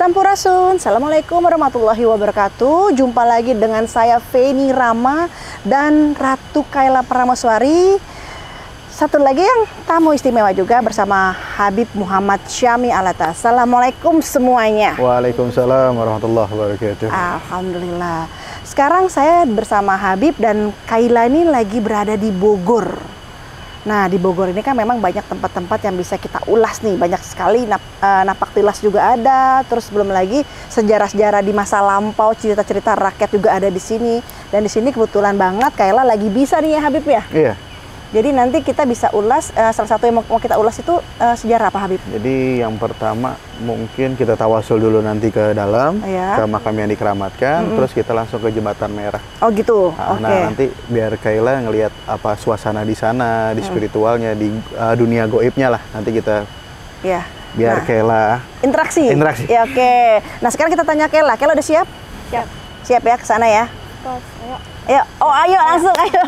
Sampurasun, Assalamualaikum warahmatullahi wabarakatuh. Jumpa lagi dengan saya Feni Rama dan Ratu Kayla Prameswari. Satu lagi yang tamu istimewa juga bersama Habib Muhammad Syami Alatas. Assalamualaikum semuanya. Waalaikumsalam warahmatullahi wabarakatuh. Alhamdulillah. Sekarang saya bersama Habib dan Kayla ini lagi berada di Bogor. Nah, di Bogor ini kan memang banyak tempat-tempat yang bisa kita ulas nih. Banyak sekali napak tilas juga ada. Terus belum lagi sejarah-sejarah di masa lampau, cerita-cerita rakyat juga ada di sini. Dan di sini kebetulan banget Kayla lagi bisa nih ya Habib ya? Iya. Jadi nanti kita bisa ulas, salah satu yang mau kita ulas itu sejarah apa Habib? Jadi yang pertama mungkin kita tawasul dulu nanti ke dalam, ke makam yang dikeramatkan, terus kita langsung ke Jembatan Merah. Oh gitu. Nah, nanti biar Kayla ngelihat apa suasana di sana, di spiritualnya, di dunia goibnya lah. Nanti kita biar Kayla interaksi. Ya, oke. Nah sekarang kita tanya Kayla. Kayla udah siap? Siap. Siap ya ke sana ya? Ayo. Ayo, ayo langsung, ayo.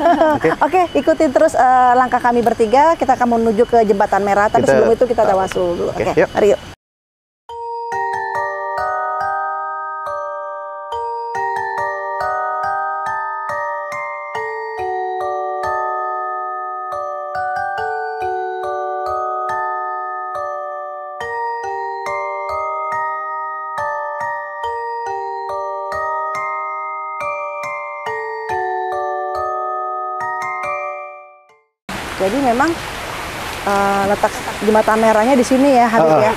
Oke, ikutin terus langkah kami bertiga. Kita akan menuju ke Jembatan Merah. Tapi sebelum itu kita tawasul dulu. Oke, mari yuk. Jadi memang letak Jembatan Merahnya di sini ya, Habib ya.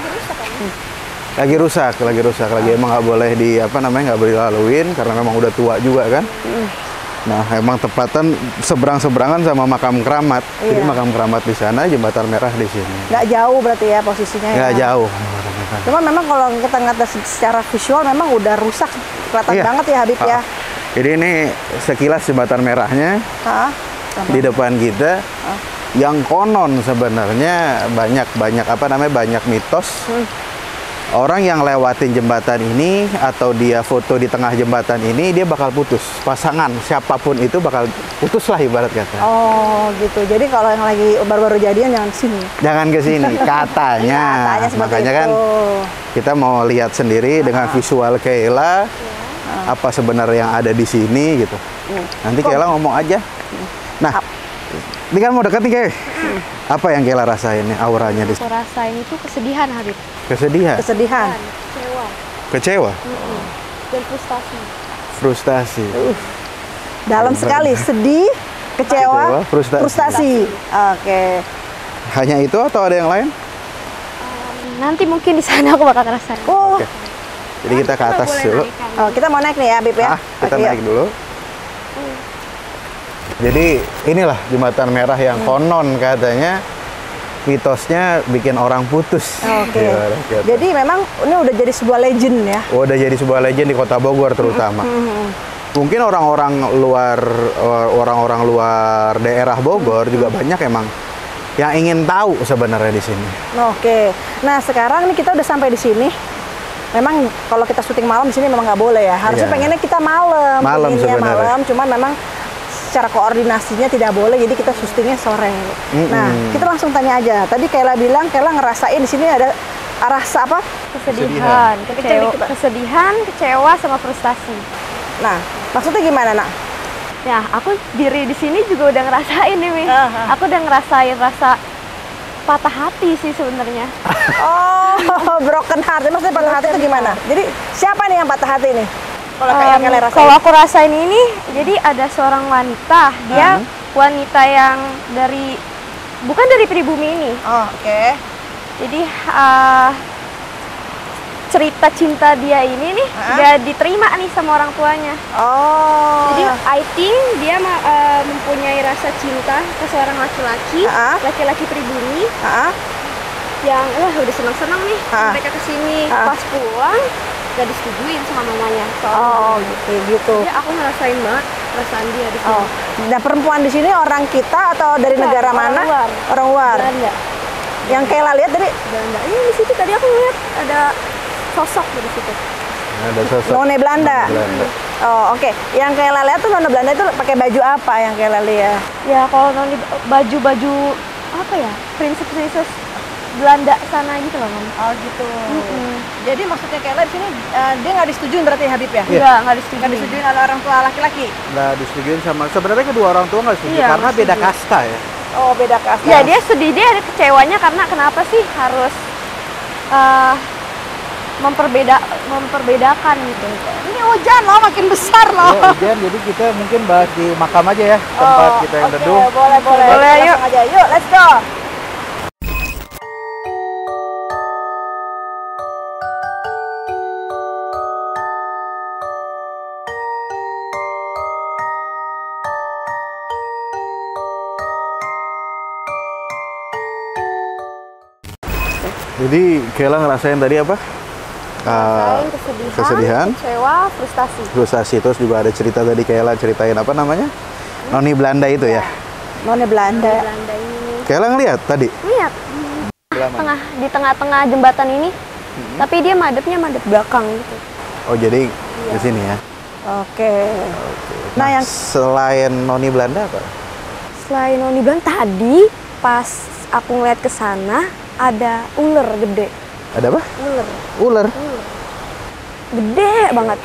Lagi rusak. Emang nggak boleh nggak boleh dilaluin karena memang udah tua juga kan. Nah, emang tepatan seberang-seberangan sama makam keramat. Jadi makam keramat di sana, Jembatan Merah di sini. Nggak jauh berarti ya posisinya. Nggak jauh. Cuma memang kalau kita ngeliat secara visual memang udah rusak, kelihatan banget ya Habib ya. Jadi ini sekilas Jembatan Merahnya di depan kita. Yang konon sebenarnya banyak mitos. Orang yang lewatin jembatan ini atau dia foto di tengah jembatan ini dia bakal putus. Pasangan siapapun itu bakal putus lah ibarat kata. Oh gitu. Jadi kalau yang lagi baru-baru jadian jangan kesini. Jangan kesini katanya. Makanya kan kita mau lihat sendiri dengan visual Kayla apa sebenarnya yang ada di sini gitu. Nanti Kayla ngomong aja. Nah, ini kan mau dekat nih Kay. Apa yang Kayla rasain nih auranya di sini? Aku rasain itu kesedihan, Habib. Kesedihan? Kesedihan. Kecewa? Dan Frustasi. Dalam sekali, sedih, kecewa, frustasi. Oke. Hanya itu atau ada yang lain? Nanti mungkin di sana aku bakal ngerasain. Jadi kita ke atas dulu. Kita mau naik nih ya, Habib ya? Kita naik dulu. Jadi inilah Jembatan Merah yang konon katanya mitosnya bikin orang putus. Oke. Jadi memang ini udah jadi sebuah legend ya? Udah jadi sebuah legend di Kota Bogor terutama. Mungkin orang-orang luar daerah Bogor juga banyak emang yang ingin tahu sebenarnya di sini. Oke. Nah sekarang nih kita udah sampai di sini. Memang kalau kita syuting malam di sini memang nggak boleh ya. Harusnya pengennya kita malam. Malam. Cuman memang secara koordinasinya tidak boleh, jadi kita syutingnya sore. Nah, kita langsung tanya aja. Tadi Kayla bilang, Kayla ngerasain di sini ada rasa apa? Kesedihan, kecewa, sama frustasi. Nah, maksudnya gimana, Nak? Ya, aku diri di sini juga udah ngerasain nih, Mi. Aku udah ngerasain rasa patah hati sih sebenarnya. Oh, broken heart. Maksudnya patah hati itu gimana? Jadi siapa nih yang patah hati nih? Kalau aku rasain ini, jadi ada seorang wanita, dia wanita yang bukan dari pribumi ini. Oke. Jadi cerita cinta dia ini nih gak diterima nih sama orang tuanya. Jadi I think dia mempunyai rasa cinta ke seorang laki-laki pribumi. Yang udah senang-senang nih mereka kesini. Pas pulang gak disetujuin sama mamanya. Gitu. Jadi aku ngerasain banget perasaan dia di sini. Nah, perempuan di sini orang kita atau dari negara mana? Orang luar. Belanda. Yang Kayla lihat tadi? Belanda. Ini di situ tadi aku lihat ada sosok di situ. Ada sosok. Nona Belanda. Oke. Yang Kayla lihat tuh Nona Belanda itu pakai baju apa yang Kayla lihat? Ya kalau baju apa ya? Princess Belanda sana gitu loh, Mam. Oh gitu. Jadi maksudnya Kayla di sini dia nggak disetujuin berarti Habib ya? Iya, nggak disetujuin. Nggak disetujuin oleh orang tua laki-laki? Nggak disetujuin sama, sebenarnya kedua orang tua nggak setuju, Iya, karena beda kasta ya. Oh beda kasta. Ya dia sedih, dia ada kecewanya karena kenapa sih harus memperbedakan gitu. Ini hujan loh, makin besar loh. Ya, hujan, jadi kita mungkin bahas di makam aja ya, tempat kita yang teduh. Boleh. Boleh, yuk. Langsung aja, yuk, let's go. Jadi Kayla ngerasain tadi apa? Ngerasain kesedihan, kecewa, frustasi. Terus juga ada cerita tadi Kayla ceritain apa namanya? Noni Belanda itu ya? Noni Belanda. Ini. Kayla ngeliat tadi? Lihat. Di tengah-tengah jembatan ini. Tapi dia madep belakang gitu. Oh jadi di sini ya? Oke. Nah yang selain Noni Belanda apa? Selain Noni Belanda tadi pas aku ngeliat ke sana ada ular gede. Ada apa? Ular. Gede banget.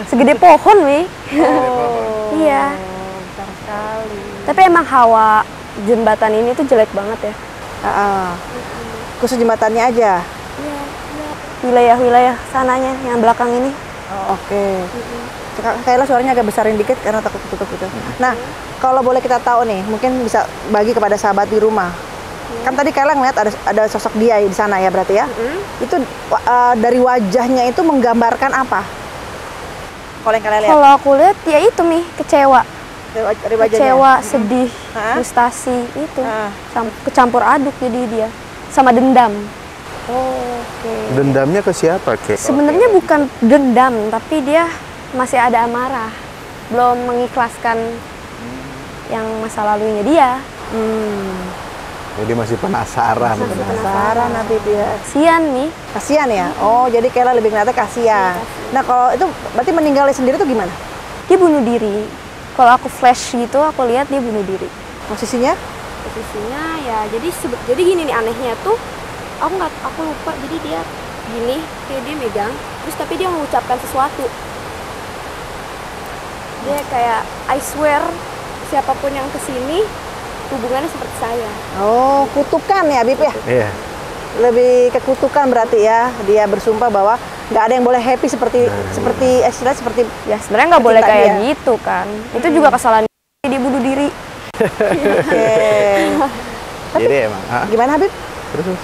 Segede pohon, Wi. Oh. Iya. Besar sekali. Tapi emang hawa jembatan ini tuh jelek banget ya. Khusus jembatannya aja. Iya. Wilayah-wilayah sananya yang belakang ini. Oh, oke. Kayaknya suaranya agak besarin dikit karena takut tutup gitu. Nah, kalau boleh kita tahu nih, mungkin bisa bagi kepada sahabat di rumah. Kan tadi Kayla ngeliat ada sosok dia di sana ya berarti ya. Itu dari wajahnya itu menggambarkan apa? Kalau yang kalian lihat? Kalau aku lihat ya itu nih, kecewa. Dari wajahnya. Kecewa, sedih, frustasi itu. Kecampur aduk jadi dia sama dendam. Oke. Dendamnya ke siapa, Kay? Sebenarnya bukan dendam, tapi dia masih ada amarah. Belum mengikhlaskan yang masa lalunya dia. Jadi masih penasaran. Penasaran Habib ya. Kasian nih. Kasian ya? Oh, jadi Kayla lebih ngeliatnya kasian. Nah, kalau itu berarti meninggalnya sendiri tuh gimana? Dia bunuh diri. Kalau aku flash gitu, aku lihat dia bunuh diri. Posisinya? Posisinya ya, jadi gini nih anehnya tuh, aku lupa. Jadi dia gini, kayak dia megang, terus tapi dia mengucapkan sesuatu. Dia kayak I swear siapapun yang kesini hubungannya seperti saya. Oh, kutukan ya, Habib ya? Iya. Lebih ke kutukan berarti ya. Dia bersumpah bahwa nggak ada yang boleh happy seperti ya sebenarnya nggak boleh kayak gitu kan. Itu juga kesalahan dia bunuh diri. Oke. Jadi emang. Gimana Habib? Terus.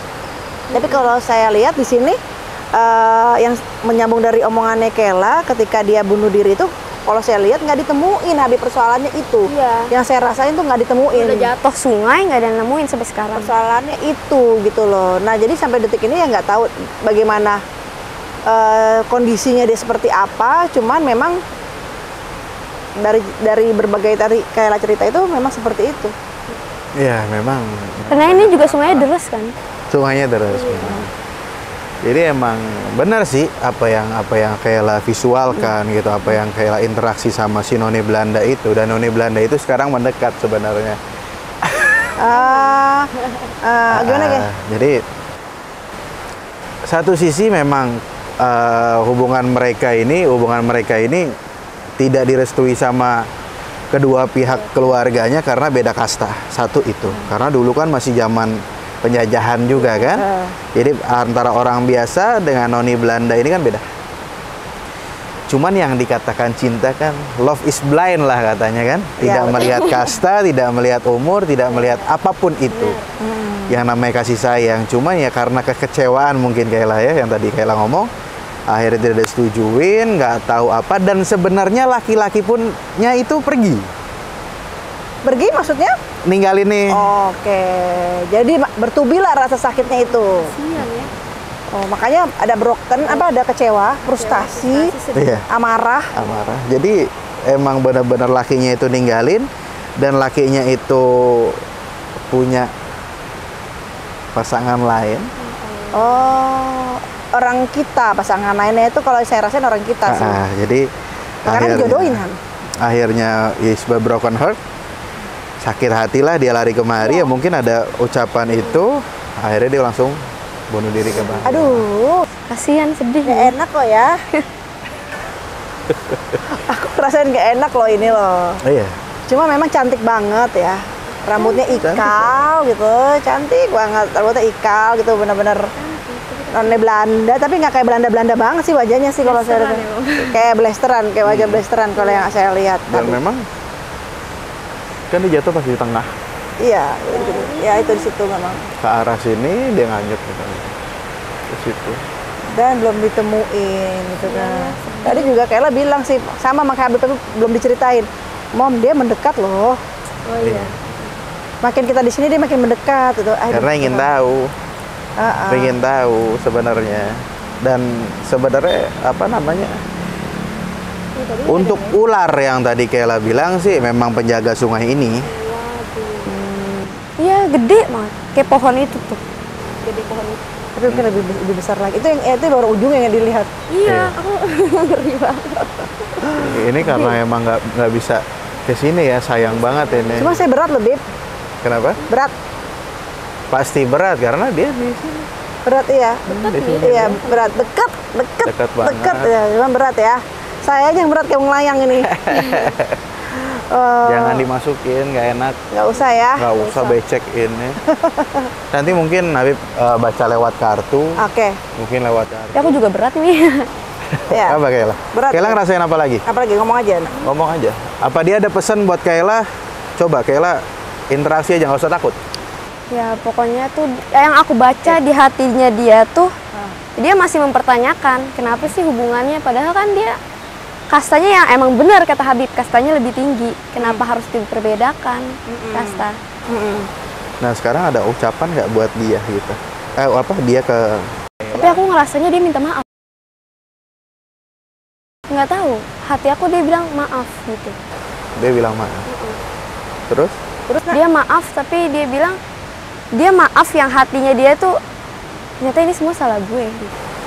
Tapi kalau saya lihat di sini yang menyambung dari omongannya Kayla ketika dia bunuh diri itu, kalau saya lihat nggak ditemuin Habib, persoalannya itu. Iya. Yang saya rasain tuh nggak ditemuin. Udah jatuh sungai nggak ada yang nemuin sampai sekarang. Persoalannya itu gitu loh. Nah jadi sampai detik ini ya nggak tahu bagaimana kondisinya dia seperti apa. Cuman memang dari berbagai tadi Kayla cerita itu memang seperti itu. Iya memang. Karena ini juga sungainya deras kan. Sungainya deras. Jadi emang benar sih apa yang Kayla visualkan gitu, apa yang Kayla interaksi sama si Noni Belanda itu, dan Noni Belanda itu sekarang mendekat sebenarnya. Gimana Kay? Jadi satu sisi memang hubungan mereka ini tidak direstui sama kedua pihak keluarganya karena beda kasta. Satu itu, karena dulu kan masih zaman penjajahan juga kan. Jadi antara orang biasa dengan Noni Belanda ini kan beda. Cuman yang dikatakan cinta kan love is blind lah katanya kan. Tidak melihat kasta, tidak melihat umur, tidak melihat apapun itu. Yang namanya kasih sayang. Cuman ya karena kekecewaan mungkin Kayla ya, yang tadi Kayla ngomong, akhirnya tidak disetujuin, nggak tahu apa, dan sebenarnya laki-laki punnya itu pergi. Pergi maksudnya? Ninggalin nih. Oke, jadi bertubilah rasa sakitnya itu. Kasian ya. Oh, makanya ada broken, ada kecewa, frustasi, amarah. Jadi emang benar-benar lakinya itu ninggalin, dan lakinya itu punya pasangan lain. Oh, orang kita, pasangan lainnya itu kalau saya rasain orang kita sih. Jadi makanya dijodohin kan. Akhirnya is broken heart. Sakit hatilah dia lari kemari, ya mungkin ada ucapan itu, akhirnya dia langsung bunuh diri ke bawah. Aduh, kasihan, sedih. gak enak loh ya. Aku rasain gak enak loh ini loh. Iya. Cuma memang cantik banget ya. Rambutnya ikal gitu, cantik banget. Rambutnya ikal gitu, bener-bener nonnya Belanda, tapi nggak kayak Belanda-Belanda banget sih wajahnya sih kalau saya lihat. Kayak blasteran, kayak wajah blasteran kalau yang saya lihat. Dan memang kan dia jatuh pas di tengah. Iya, ya itu di situ memang. Ke arah sini dia nganyut gitu. Ke situ. Dan belum ditemuin gitu kan. Tadi juga Kayla bilang sih sama Habib tapi belum diceritain. Mom, dia mendekat loh. Oh iya. Makin kita di sini dia makin mendekat gitu. Karena ingin tahu. Pengen tahu sebenarnya. Dan sebenarnya apa namanya? Untuk ular yang tadi Kayla bilang sih memang penjaga sungai ini. Iya, gede banget. Kayak pohon itu tuh. Gede pohon itu. Tapi mungkin lebih besar lagi. Itu yang itu baru ujungnya yang dilihat. Iya, aku ngeri banget. Ini karena emang nggak bisa ke sini ya, sayang banget ini. Cuma saya berat loh, Bib. Kenapa? Berat. Pasti berat karena dia di sini. Berat iya. Iya, berat. Dekat Dekat ya, cuma berat ya. Saya aja yang berat kayak melayang ini. Jangan dimasukin, nggak enak. Nggak usah ya. Nggak usah becek ini. Nanti mungkin Habib baca lewat kartu. Oke. Mungkin lewat kartu. Ya, aku juga berat nih. Ya. Apa Kayla? Berat. Kayla ngerasain apa lagi? Apa lagi ngomong aja. Ngomong aja. Apa dia ada pesan buat Kayla? Coba Kayla interaksi aja, nggak usah takut. Ya, pokoknya tuh yang aku baca di hatinya dia tuh, dia masih mempertanyakan kenapa sih hubungannya, padahal kan dia kastanya yang emang benar kata Habib, kastanya lebih tinggi. Kenapa harus diperbedakan kasta? Nah sekarang ada ucapan nggak buat dia gitu? Dia ke... Tapi aku ngerasanya dia minta maaf. Nggak tahu, hati aku dia bilang maaf gitu. Dia bilang maaf. Terus dia maaf, tapi dia bilang dia maaf yang hatinya dia tuh ternyata ini semua salah gue.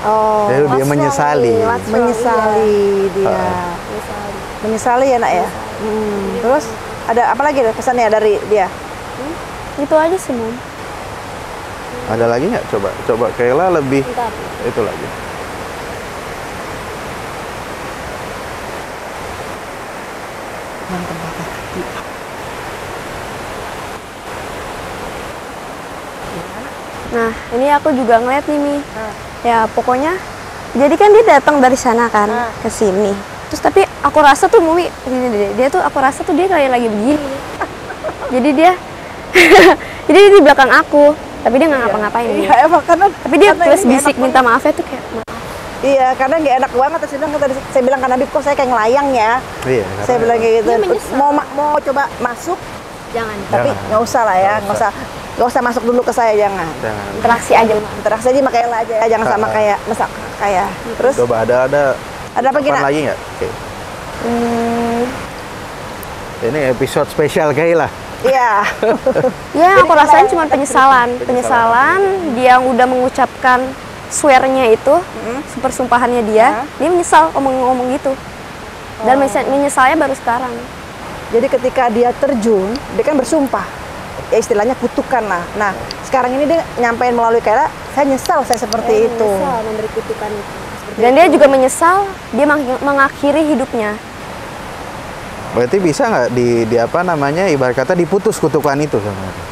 Oh, dia menyesali. Menyesali dia. Menyesali ya nak ya. Terus ada apa lagi pesannya dari dia? Itu aja sih, Mom. Ada lagi nggak? Coba Kayla lebih. Bentar. Itu lagi. Nah, ini aku juga ngeliat nih, Mi. Ya, pokoknya jadi kan dia datang dari sana kan ke sini. Terus tapi aku rasa tuh Mumi dia tuh aku rasa tuh dia kayak lagi begini. Jadi dia jadi dia di belakang aku, tapi dia nggak ngapa-ngapain. Iya, emang tapi dia terus bisik minta maafnya tuh kayak maaf. Iya, karena nggak enak banget. Saya bilang kan Habib, kok saya kayak ngelayang ya. Iya. Saya bilang kayak gitu. Mau coba masuk, jangan. Tapi nggak usah lah ya, nggak usah masuk dulu ke saya, jangan. Interaksi aja, interaksi aja sama Kayla aja, jangan sama kayak masak kayak. Terus? Coba ada apa lagi nggak? Okay. Ini episode spesial Kayla. Iya. Ya, aku rasain cuma penyesalan dia yang udah mengucapkan swear-nya itu, persumpahannya dia menyesal ngomong gitu. Dan menyesalnya baru sekarang. Jadi ketika dia terjun, dia kan bersumpah. Ya istilahnya kutukan lah. Nah, sekarang ini dia nyampein melalui Kayla, saya nyesal saya seperti itu. Menyesal memberi kutukan itu. Dan dia juga menyesal dia mengakhiri hidupnya. Berarti bisa nggak di apa namanya, ibarat kata diputus kutukan itu sama dia?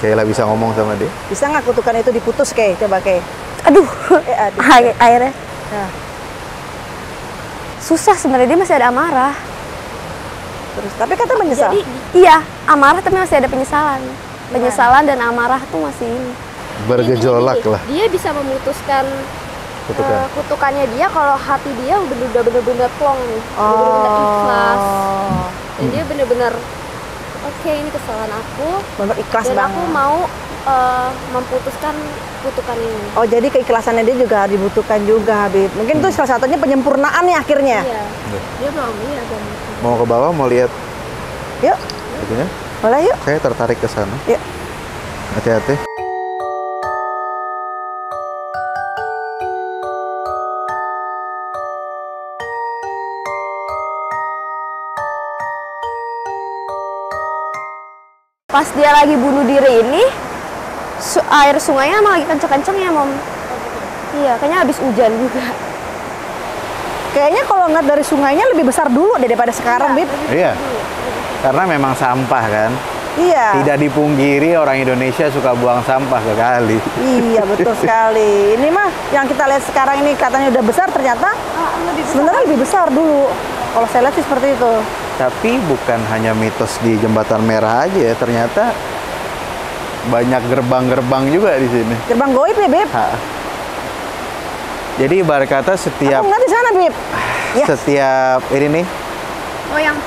Kayla bisa ngomong sama dia? Bisa nggak kutukan itu diputus, Kay? Coba, Kay. Aduh, airnya. Nah. Susah sebenarnya, dia masih ada amarah. Terus, tapi kata menyesal. Jadi, iya, amarah tapi masih ada penyesalan. Penyesalan dan amarah tuh masih ini. Bergejolak lah. Dia bisa memutuskan kutukannya dia kalau hati dia udah bener-bener plong nih. Bener-bener ikhlas. Dan dia bener-bener oke, ini kesalahan aku. Bener ikhlas dan banget. aku mau memutuskan kutukan ini. Oh, jadi keikhlasannya dia juga dibutuhkan juga, Habib. Mungkin itu salah satunya penyempurnaan nih akhirnya. Iya. Dia Mau ke bawah, mau lihat? Yuk. Itunya? Boleh yuk. Saya tertarik ke sana. Yuk. Hati-hati. Pas dia lagi bunuh diri ini, air sungainya emang lagi kenceng-kenceng ya, Mom. Iya, kayaknya habis hujan juga. Kayaknya kalau ngeliat dari sungainya lebih besar dulu daripada sekarang, Bib. Iya. Karena memang sampah kan. Iya. Tidak dipungkiri orang Indonesia suka buang sampah ke kali. Iya, betul sekali. Ini mah yang kita lihat sekarang ini katanya udah besar, ternyata sebenarnya lebih besar dulu. Kalau saya lihat sih seperti itu. Tapi bukan hanya mitos di Jembatan Merah aja ya, ternyata banyak gerbang-gerbang juga di sini. Gerbang goib ya, Bib? Jadi ibarat kata setiap... Aku nggak di sana, Bib. Yes. Setiap ini nih, Oh, yang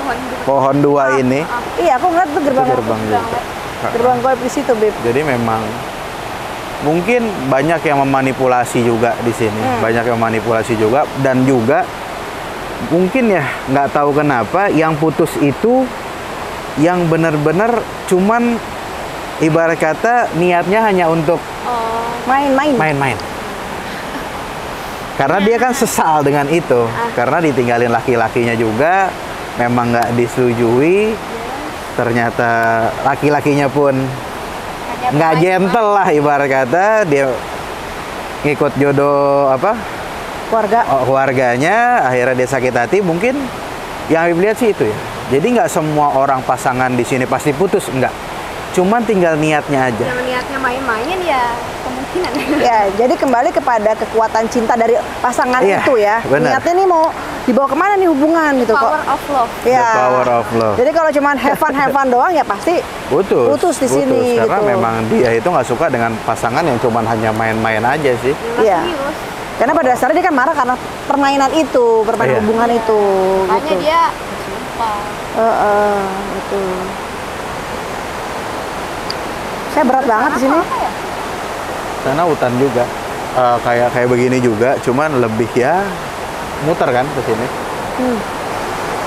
pohon dua ini. Iya, aku ngeliat tuh gerbang juga. Gerbang goib di situ, Bib. Jadi memang mungkin banyak yang memanipulasi juga di sini. Banyak yang memanipulasi juga. Dan juga mungkin ya nggak tahu kenapa yang putus itu yang benar-benar cuman ibarat kata niatnya hanya untuk main-main. Karena dia kan sesal dengan itu. Karena ditinggalin laki-lakinya juga, memang nggak disetujui. Ternyata laki-lakinya pun nggak gentle lah ibarat kata. Dia ngikut jodoh keluarganya, akhirnya dia sakit hati. Mungkin yang Habib lihat sih itu ya. Jadi nggak semua orang pasangan di sini pasti putus, enggak. Cuman tinggal niatnya aja. Yang niatnya main-main ya kemungkinan. Ya, jadi kembali kepada kekuatan cinta dari pasangan itu ya. Bener. Niatnya nih mau dibawa kemana nih hubungan gitu kok. Power of love. Ya. The power of love. Jadi kalau cuman have fun doang ya pasti putus di sini. Karena gitu. memang dia itu nggak suka dengan pasangan yang cuman hanya main-main aja sih. Iya. Karena pada dasarnya dia kan marah karena permainan itu, permainan hubungan itu. Makanya gitu. dia suka. Gitu. Saya berat banget di sini. Sana hutan juga, kayak begini juga, cuman lebih ya muter kan ke sini.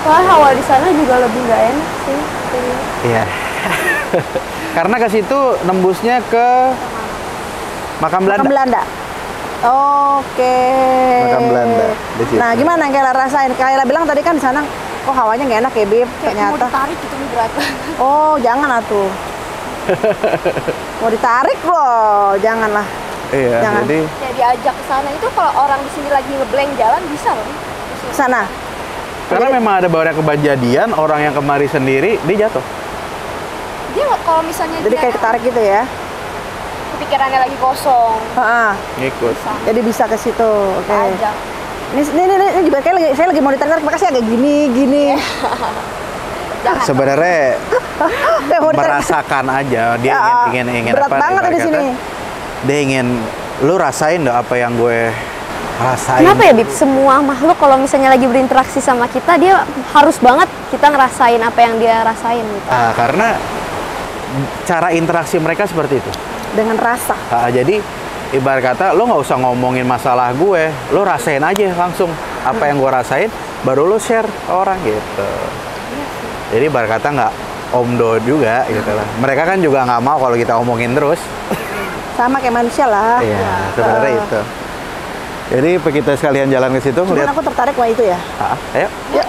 Soalnya hawa di sana juga lebih nggak enak sih. Iya. Karena ke situ nembusnya ke Makam Belanda. Makam Belanda. Oke. Makam Belanda di situ. Nah, gimana yang Kayla rasain? Kayla bilang tadi kan di sana kok hawanya nggak enak ya, Bib? Kayak mau Ternyata. ditarik gitu nih berat. Oh, jangan atuh. Mau ditarik loh, janganlah. Iya, jangan. jadi Ya diajak ke sana itu kalau orang di sini lagi ngeblank jalan bisa loh. Ke sana. karena memang ada banyak kejadian orang yang kemari sendiri dia jatuh. Dia kalau misalnya Jadi kayak ketarik gitu ya. Pikirannya lagi kosong. Ngikut. Jadi bisa ke situ. Oke. Ajak. Ini juga kayak saya lagi mau ditarik, makasih agak gini. Sebenarnya merasakan aja dia ingin berat apa banget di sini. Dia ingin lu rasain dong apa yang gue rasain. Kenapa ya, Bib? Semua makhluk kalau misalnya lagi berinteraksi sama kita, dia harus banget kita ngerasain apa yang dia rasain gitu. Karena cara interaksi mereka seperti itu. Dengan rasa. Jadi ibarat kata lo nggak usah ngomongin masalah gue, lo rasain aja langsung apa yang gue rasain, baru lo share ke orang gitu. Jadi ibarat kata nggak omdo juga gitu lah. Mereka kan juga nggak mau kalau kita omongin terus. Sama kayak manusia lah. Iya, sebenarnya itu. Jadi kita sekalian jalan ke situ. Cuman aku tertarik sama itu ya. Ayo. Yuk.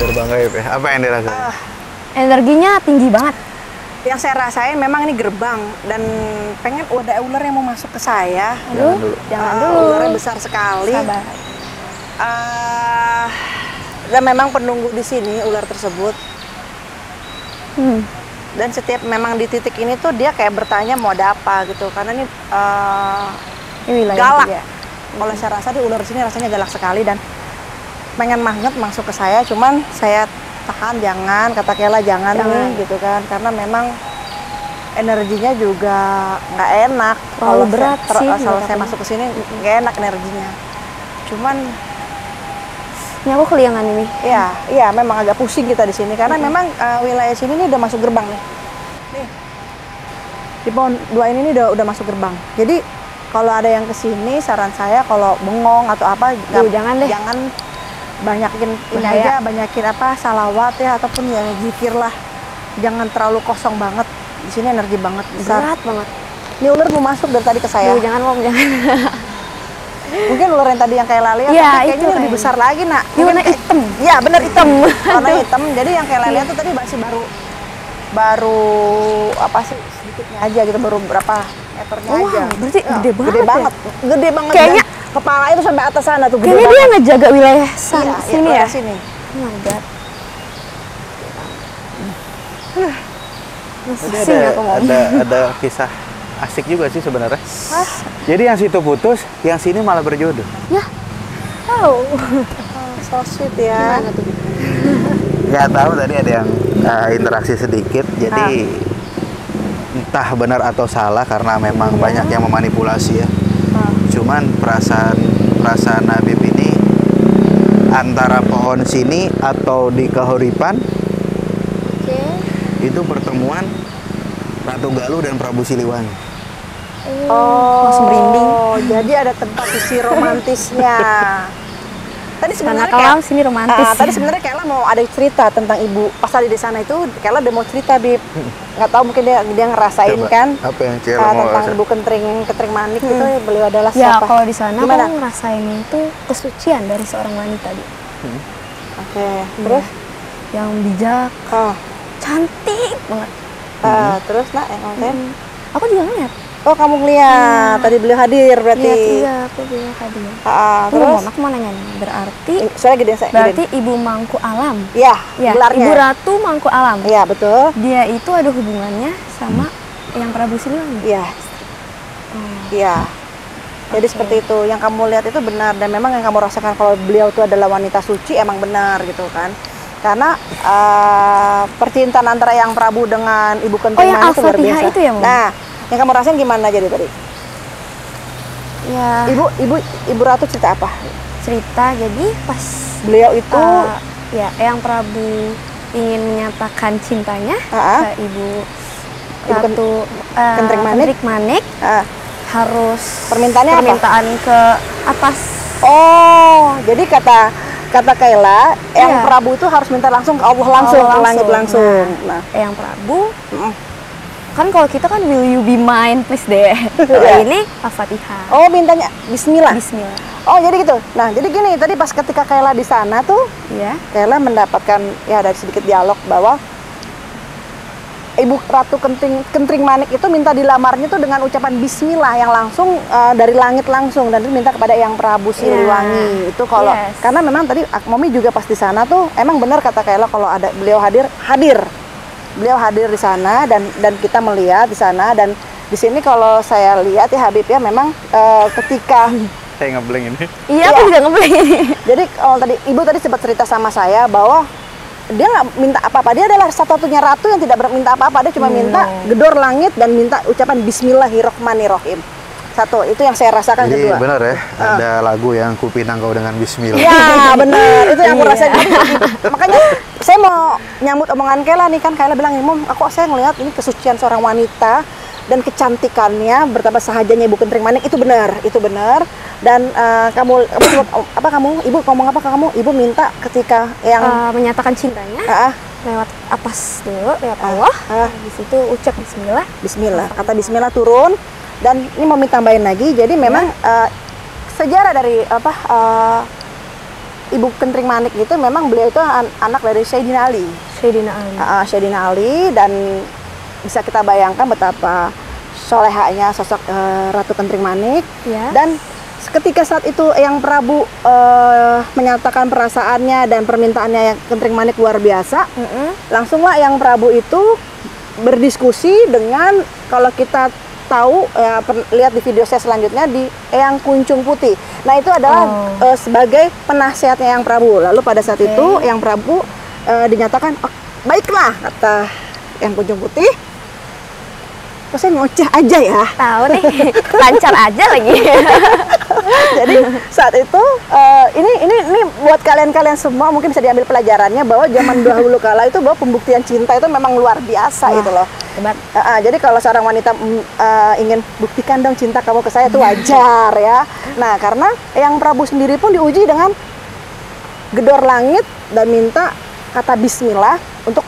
Terbang gaib ya. Apa yang dirasain? Energinya tinggi banget. Yang saya rasain memang ini gerbang dan pengen ada ular yang mau masuk ke saya. Jangan dulu. Ularnya besar sekali. Sabar. Dan memang penunggu di sini ular tersebut. Dan setiap memang di titik ini tuh dia kayak bertanya mau ada apa gitu, karena ini galak. Kalau saya rasa di ular sini rasanya galak sekali dan pengen banget masuk ke saya, cuman saya tahan, jangan, kata Kayla jangan nih gitu kan, karena memang energinya juga nggak enak. Terlalu berat sih. Kalau saya masuk ke sini nggak enak energinya. Cuman ini aku keliangan ini. Iya, memang agak pusing kita di sini karena memang wilayah sini ini udah masuk gerbang nih. Nih. Di pohon dua ini udah masuk gerbang. Jadi kalau ada yang kesini, saran saya kalau bengong atau apa, jangan deh. Jangan banyakin ini aja, banyakin salawat ya ataupun ya zikir lah. Jangan terlalu kosong banget. Di sini energi banget besar. Berat banget. Ini ular mau masuk dari tadi ke saya. Duh, jangan Mom, jangan. Mungkin ular yang tadi yang kayak lalia, ya, tapi kayaknya lebih besar lagi, Nak. Ini warna hitam. Iya, bener hitam. Warna hitam. Jadi yang kayak lalia tuh tadi masih baru apa sih, sedikitnya aja gitu, baru berapa meternya aja. Berarti gede banget. Gede banget. Gede banget. Kayaknya kepala itu sampai atas sana tuh. Kayaknya dia ngejaga wilayah sini ya. Sini. Oh my god. Ada kisah asik juga sih sebenarnya. Jadi yang situ putus, yang sini malah berjodoh. Ya. Tahu. So sweet ya. Nggak tahu, tadi ada yang interaksi sedikit. Jadi entah benar atau salah karena memang banyak yang memanipulasi ya. Cuman perasaan Habib ini antara pohon sini atau di Kahuripan. Itu pertemuan Ratu Galuh dan Prabu Siliwangi. Oh, merinding. Jadi ada tempat sisi romantisnya. Tadi sebenarnya kelam sini romantis. Tadi sebenarnya Kayla mau ada cerita tentang ibu pas tadi di sana itu. Kayla udah mau cerita, Bib. Nggak tahu mungkin dia ngerasain. Coba, kan? Apa yang Kayla mau tentang ibu kentring manik itu beliau adalah ya, siapa? Kalau di sana aku ngerasain itu kesucian dari seorang wanita. Oke. Terus yang bijak. Cantik banget. Terus nak yang konten? Aku juga ngeliat. Oh, kamu ngeliat. Tadi beliau hadir berarti. Iya, aku beliau hadir. Terus aku mau nanya nih. Berarti berarti Ibu Mangku Alam. Iya, gelarnya. Ibu Ratu Mangku Alam. Iya, betul. Dia itu ada hubungannya sama yang Prabu Siliwangi. Iya. Iya. Jadi seperti itu. Yang kamu lihat itu benar, dan memang yang kamu rasakan kalau beliau itu adalah wanita suci emang benar gitu kan. Karena percintaan antara yang Prabu dengan Ibu Kentring Manik itu luar biasa. Itu ya, Mom? Nah, yang kamu rasain gimana jadi tadi? Ya. Ibu Ratu cerita apa? Cerita jadi pas beliau itu yang Prabu ingin menyatakan cintanya ke Ibu Ratu Kentring Manik. Harus permintaan ke atas. Oh, jadi kata Kayla, yang Prabu itu harus minta langsung ke Allah langsung, ke langit langsung. Nah, yang Prabu kan kalau kita kan will you be mine please deh. Ini Al-Fatihah. Oh, mintanya Bismillah. Bismillah. Oh, jadi gitu. Nah, jadi gini, tadi pas ketika Kayla di sana tuh, Kayla mendapatkan dari sedikit dialog bahwa Ibu Ratu Kentring Manik itu minta dilamarnya tuh dengan ucapan Bismillah yang langsung dari langit langsung, dan itu minta kepada yang Prabu Siliwangi. Itu kalau karena memang tadi Momi juga pas di sana tuh emang benar kata Kayla kalau ada beliau hadir. Beliau hadir di sana dan kita melihat di sana, dan di sini kalau saya lihat ya Habib ya memang ketika saya ngeblank ini. Iya, aku juga ngeblank ini. Jadi kalau tadi Ibu tadi sempat cerita sama saya bahwa dia nggak minta apa-apa, dia adalah satu-satunya ratu yang tidak minta apa-apa, dia cuma minta gedor langit dan minta ucapan Bismillahirrohmanirrohim. Satu, itu yang saya rasakan. Jadi kedua. benar ya, ada lagu yang Kupinang Kau Dengan Bismillah. Ya benar, itu yang aku rasain. Makanya saya mau nyambut omongan Kayla nih, kan Kayla bilang, Mom, saya ngelihat ini kesucian seorang wanita dan kecantikannya bertambah sahajanya Ibu Kentring Manik, itu benar. Dan Ibu ngomong apa ke kamu? Ibu minta ketika yang menyatakan cintanya lewat atas dulu, lewat Allah. Di situ ucap Bismillah. Kata Bismillah turun. Dan ini mau tambahin lagi, jadi memang sejarah dari Ibu Kentring Manik itu memang beliau itu anak dari Sayyidina Ali. Sayyidina Ali, dan bisa kita bayangkan betapa solehanya sosok Ratu Kentring Manik. Dan ketika saat itu yang Prabu menyatakan perasaannya dan permintaannya yang Kentring Manik luar biasa, langsunglah yang Prabu itu berdiskusi dengan, kalau kita tahu lihat di video saya selanjutnya, di Eyang Kuncung Putih. Nah, itu adalah sebagai penasehatnya yang Prabu. Lalu pada saat itu yang Prabu dinyatakan baiklah, kata Eyang Kuncung Putih. Kok saya ngoceh aja ya? Tahu nih, lancar aja lagi. Jadi saat itu ini buat kalian semua mungkin bisa diambil pelajarannya bahwa zaman dahulu kala itu bahwa pembuktian cinta itu memang luar biasa gitu loh. Hebat. Jadi kalau seorang wanita ingin buktikan dong cinta kamu ke saya, itu wajar ya. Nah, karena yang Prabu sendiri pun diuji dengan gedor langit dan minta kata Bismillah untuk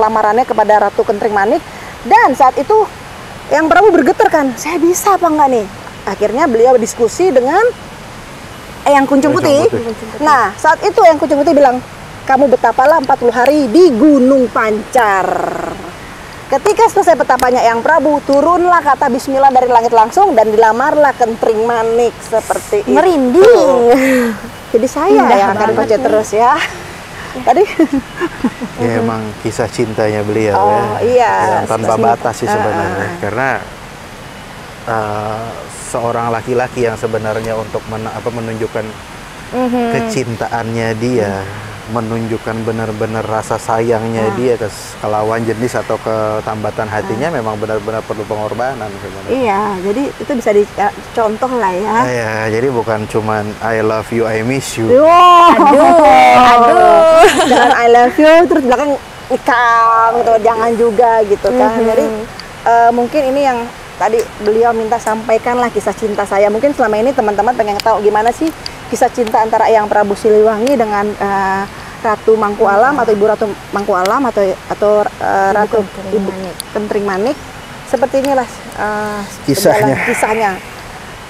lamarannya kepada Ratu Kentring Manik. Dan saat itu Yang Prabu bergetar kan, saya bisa apa enggak nih? Akhirnya beliau diskusi dengan Eyang Kuncung Putih. Nah, saat itu Eyang Kuncung Putih bilang, kamu betapalah 40 hari di Gunung Pancar. Ketika selesai betapanya Eyang Prabu, turunlah kata bismillah dari langit langsung dan dilamarlah Kentring Manik seperti merinding. Itu. Jadi saya yang akan baca terus ya. Tadi ya emang kisah cintanya beliau iya, yang tanpa batas sih sebenarnya. Karena seorang laki-laki yang sebenarnya untuk menunjukkan kecintaannya dia, menunjukkan benar-benar rasa sayangnya dia ke lawan jenis atau ke tambatan hatinya, memang benar-benar perlu pengorbanan sebenarnya. Iya, jadi itu bisa dicontoh lah ya. Iya, jadi bukan cuman I love you, I miss you. Aduh. Jangan I love you terus belakang nikah gitu, jangan juga gitu kan. Jadi mungkin ini yang tadi beliau minta sampaikanlah kisah cinta saya. Mungkin selama ini teman-teman pengen tahu gimana sih kisah cinta antara Eyang Prabu Siliwangi dengan Ratu Mangku Alam atau Ibu Ratu Mangku Alam atau Ratu Ibu Kentring Manik. Seperti inilah kisahnya.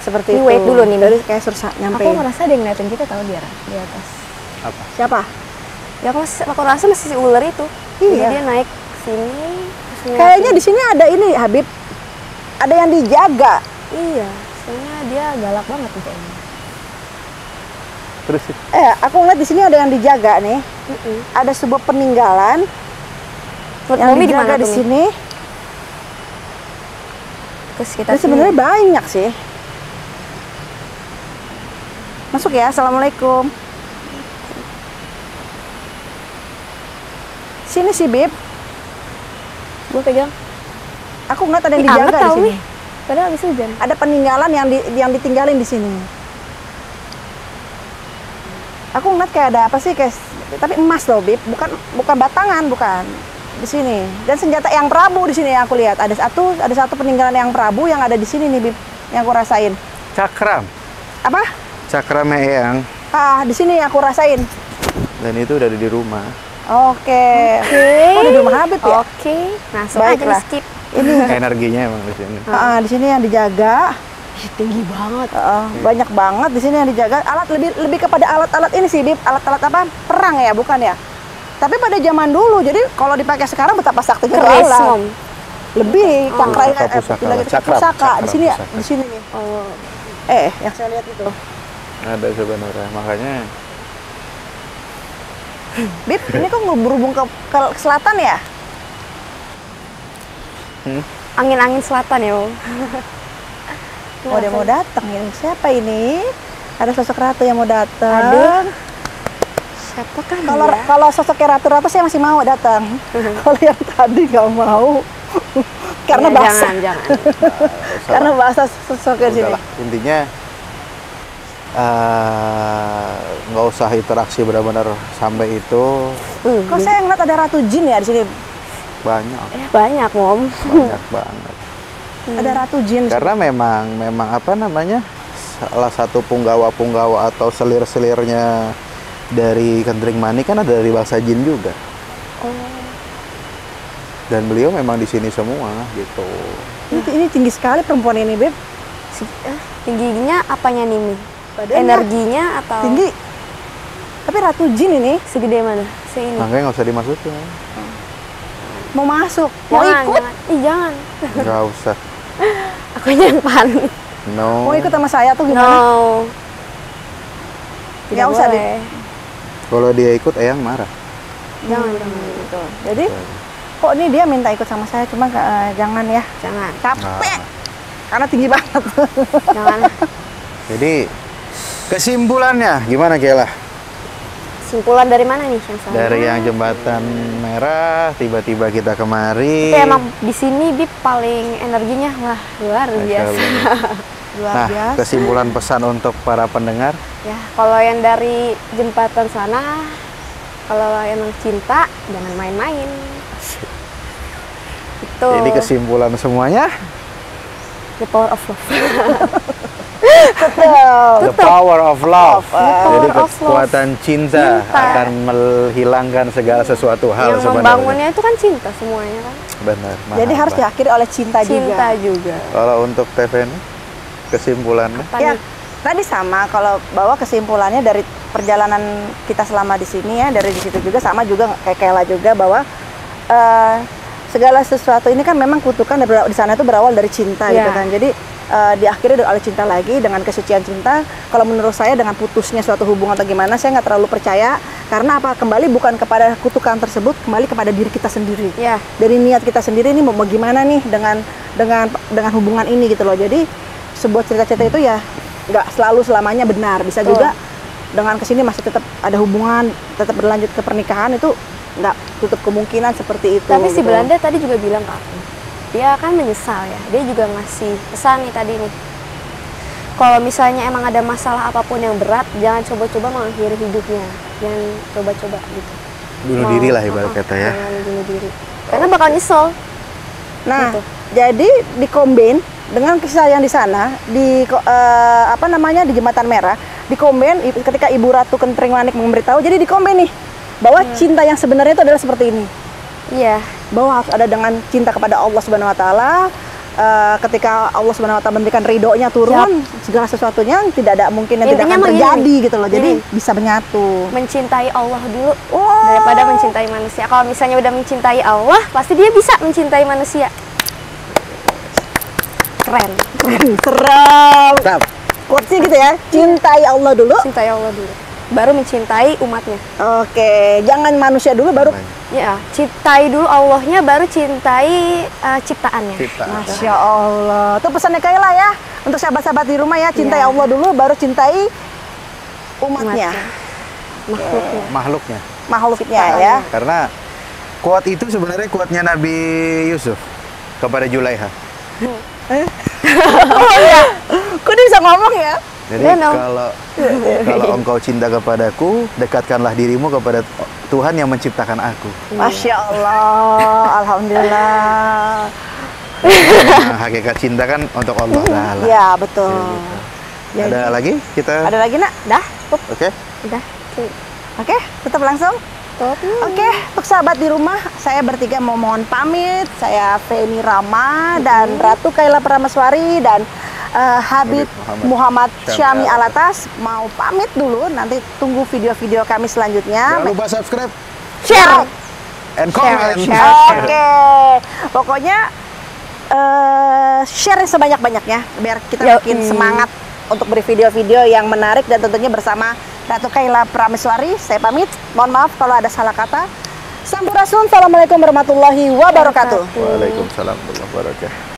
Seperti ini itu. Wait dulu nih. Dari kayak susah nyampe. Aku merasa ada yang ngeliatin kita tahu di atas. Apa? Siapa? Ya aku rasa masih si ular itu. Iya. Jadi dia naik sini. Kayaknya di sini ada ini Habib. Ada yang dijaga. Iya, soalnya dia galak banget nih kayaknya. Terus Aku ngeliat di sini ada yang dijaga nih. Ada sebuah peninggalan yang dijaga di sini. Terus kita sebenarnya banyak sih. Masuk ya. Assalamualaikum. Sini sih Bib. Gue pegang. Aku ngeliat ada yang dijaga di sini. Padahal habis hujan. Ada peninggalan yang ditinggalin di sini. Aku ngeliat kayak ada apa sih, kayak tapi emas loh, Bib. Bukan batangan, bukan. Di sini. Dan senjata Eyang Prabu di sini yang aku lihat. Ada satu peninggalan Eyang Prabu yang ada di sini nih, Bib. Yang aku rasain. Cakram. Apa? Cakramnya Eyang. Di sini aku rasain. Dan itu udah ada di rumah. Oke. Oh, di rumah Habib ya? Oke. Nah, aja skip. Ini energinya emang di sini. Di sini yang dijaga. Tinggi banget. Banyak banget di sini yang dijaga. Alat lebih kepada alat-alat ini sih, Bib. Alat-alat apa? Perang ya, bukan ya? Tapi pada zaman dulu. Jadi kalau dipakai sekarang betapa saktinya alat. Lebih pusaka. Di sini nih. Yang saya lihat itu. Ada sebenarnya, makanya. Bib, ini kok berhubung ke selatan ya? Angin-angin selatan ya, Dia mau datang ini. Siapa ini? Ada sosok ratu yang mau datang. Aduh. Siapa kan kalau sosoknya ratu-ratu saya masih mau datang. Kalau yang tadi nggak mau. Karena basah. Jangan. Karena basah sosoknya sini. Intinya nggak usah interaksi benar-benar sampai itu. Kok saya ngeliat ada ratu jin ya di sini? Banyak, Mom. Banyak banget. Ada ratu jin. Karena memang apa namanya, salah satu punggawa-punggawa atau selir-selirnya dari Kentring Manik kan ada dari bangsa jin juga. Dan beliau memang di sini semua gitu. Ini tinggi sekali perempuan ini, Beb. Tingginya apanya nih, Mi? Energinya atau? Tinggi. Tapi ratu jin ini segede mana? Seini. Makanya nggak usah dimasukin. Mau masuk, mau ikut? Jangan. Nggak usah. Aku yang panik. No. Mau ikut sama saya tuh gimana? No. Tidak usah deh. Kalau dia ikut, Eyang marah. Jangan gitu. Jadi, kok ini dia minta ikut sama saya, cuma jangan ya. Jangan. Capek. Karena tinggi banget. Jangan. Jadi, kesimpulannya gimana, Kela? Kesimpulan dari mana nih yang sama? Dari yang Jembatan Merah, tiba-tiba kita kemari. Tapi emang di sini Bib paling energinya wah luar biasa. Luar biasa. Kesimpulan pesan untuk para pendengar? Ya, kalau yang dari jembatan sana, kalau emang cinta jangan main-main. Itu. Jadi kesimpulan semuanya? The power of love. The power of love. Jadi Power of kekuatan cinta akan menghilangkan segala sesuatu hal Yang sebenarnya. membangunnya itu kan cinta semuanya kan. Benar. Jadi harus diakhiri oleh cinta juga. Kalau untuk TVN kesimpulannya? Ya, tadi sama. Kalau bahwa kesimpulannya dari perjalanan kita selama di sini ya, dari di situ juga sama juga kayak Kayla juga bahwa segala sesuatu ini kan memang kutukan di sana itu berawal dari cinta gitu kan. Jadi diakhiri oleh cinta lagi dengan kesucian cinta. Kalau menurut saya dengan putusnya suatu hubungan atau gimana, saya nggak terlalu percaya. Karena apa? Kembali bukan kepada kutukan tersebut, kembali kepada diri kita sendiri. Dari niat kita sendiri ini mau gimana nih dengan hubungan ini gitu loh. Jadi sebuah cerita-cerita itu ya nggak selalu selamanya benar. Bisa juga dengan kesini masih tetap ada hubungan, tetap berlanjut ke pernikahan, itu nggak tutup kemungkinan seperti itu. Tapi si Belanda tadi juga bilang ke aku, dia kan menyesal ya, dia juga ngasih pesan nih tadi nih, kalau misalnya emang ada masalah apapun yang berat, jangan coba-coba mengakhiri hidupnya, jangan coba-coba gitu. Bunuh diri lah ibarat kata ya. Jangan bunuh diri, karena bakal nyesel. Nah, gitu. jadi dikombin dengan kisah yang di sana di di Jembatan Merah, dikombin ketika Ibu Ratu Kentring Manik memberitahu, jadi dikombin nih bahwa cinta yang sebenarnya itu adalah seperti ini. Iya. Bahwa harus ada dengan cinta kepada Allah Subhanahu Wa Taala. Ketika Allah Subhanahu Wa Taala memberikan ridhonya turun, segala sesuatunya tidak ada mungkin yang tidak akan terjadi gitu loh. Jadi bisa menyatu. Mencintai Allah dulu daripada mencintai manusia. Kalau misalnya udah mencintai Allah, pasti dia bisa mencintai manusia. Keren. Serem. Quotes-nya gitu ya. Cintai Allah dulu. Cintai Allah dulu. Baru mencintai umatnya. Oke, jangan manusia dulu baru. Ya, cintai dulu Allahnya, baru cintai ciptaannya. Masya Allah. Itu pesannya Kayla ya. Untuk sahabat-sahabat di rumah ya, cintai Allah dulu, baru cintai umatnya. Makhluknya ya. Karena quote itu sebenarnya quote-nya Nabi Yusuf kepada Julaiha. Oh iya. Kok dia bisa ngomong ya? Jadi kalau engkau cinta kepadaku, dekatkanlah dirimu kepada Tuhan yang menciptakan aku. Masya Allah, alhamdulillah. Nah, hakikat cinta kan untuk Allah Ta'ala. Iya, betul. Jadi, ada lagi kita? Ada lagi nak? Dah? Oke. Udah. Oke, tutup langsung. Oke, untuk sahabat di rumah, saya bertiga mau mohon pamit. Saya Feni Rama dan Ratu Kayla Prameswari dan Habib Muhammad Syami Alatas mau pamit dulu. Nanti tunggu video-video kami selanjutnya. Jangan lupa subscribe, share, and comment. Oke, pokoknya share sebanyak-banyaknya biar kita makin semangat untuk beri video-video yang menarik dan tentunya bersama Ratu Kayla Prameswari. Saya pamit. Mohon maaf kalau ada salah kata. Sampurasun. Assalamualaikum warahmatullahi wabarakatuh. Waalaikumsalam warahmatullahi wabarakatuh.